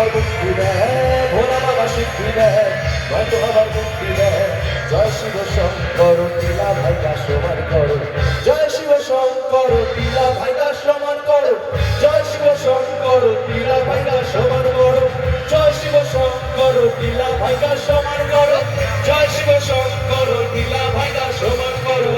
আবার মুক্তি দেয়, ভোলা বাবা সিদ্ধি দেয়, নয়তো আবার মুক্তি দেয়। জয় শিব শঙ্কর টিলা ভাইকা সমান করো, জয় শিব শঙ্কর টিলা ভাইকা সমান করো, জয় শিব শঙ্কর টিলা ভাইকা সমান করো, জয় শিব শঙ্কর টিলা ভাইকা সমান করো, জয় শিব শঙ্কর টিলা ভাইকা সমান করো।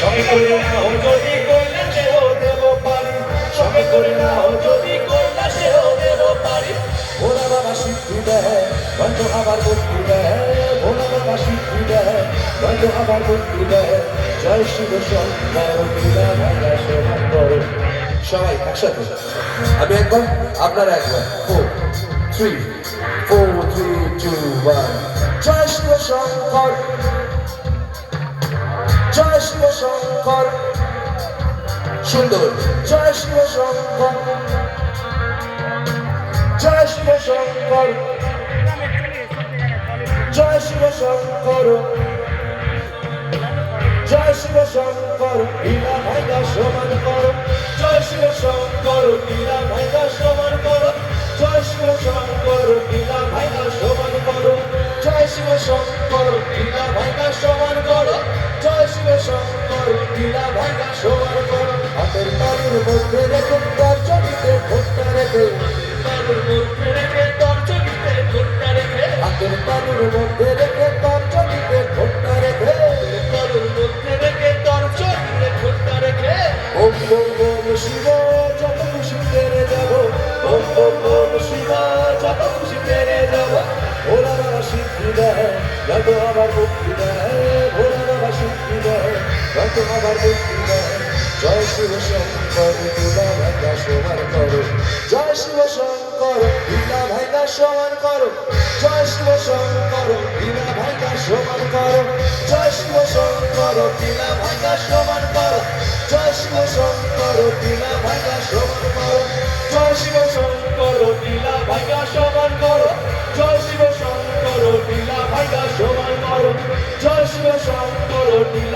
সঙ্গে করে নাও যদি কৈলাসেও দেব পারি, সঙ্গে করে নাও যদি কৈলাসেও দেব পারি। ভোলা বাবা সিদ্ধি দেয়, নয়তো আবার মুক্তি দেয়, ভোলা বাবা সিদ্ধি দেয়, নয়তো আবার মুক্তি দেয়। জয় শিব শঙ্কর টিলা ভাইকা সমান করো। সবাই একসাথে, আমি একবার আপনারা একবার, 4 3 4 3 2 1। জয় শিব শঙ্কর, জয় শিব শঙ্কর, সুন্দর, জয় শিব শঙ্কর, জয় শিব শঙ্কর, জয় শিব শঙ্কর, জয় শিব শঙ্কর টিলা ভাইকা সমান করো, জয় শিব শঙ্কর টিলা ভাইকা সমান করো, জয় শিব শঙ্কর টিলা ভাইকা সমান করো, জয় শিব শঙ্কর টিলা ভাইকা সমান করো, জয় শিব শঙ্কর টিলা ভাইকা সমান করো। হাতের তালুর মধ্যে রেখে তর্জনীতে ভোটটা রেখে, তালুর মধ্যে রেখে তর্জনীতে ভোটটা রেখে, হাতের তালুর মধ্যে রেখে তর্জনীতে ভোটটা রেখে, তালুর মধ্যে রেখে তর্জনীতে ভোটটা রেখে। ওম ওম ওম শিব যত খুশি পেরে যাব, ওম ওম ওম শিব যত খুশি পেরে যাব। ভোলা বাবা সিদ্ধি দেয়, নয়তো আবার মুক্তি দেয়, ভোলা বাবা সিদ্ধি দেয়, নয়তো আবার মুক্তি দেয়। জয় শিব শঙ্কর টিলা ভাইকা সমান করো, জয় শিব শঙ্কর টিলা ভাইকা সমান করো, জয় শিব শঙ্কর টিলা ভাইকা সমান করো, জয় শিব শঙ্কর টিলা ভাইকা সমান করো, জয় শিব শঙ্কর টিলা ভাইকা সমান করো, জয় শিব শঙ্কর টিলা ভাইকা সমান করো, জয় শিব শঙ্কর টিলা ভাইকা সমান করো, জয় শিব শঙ্কর টিলা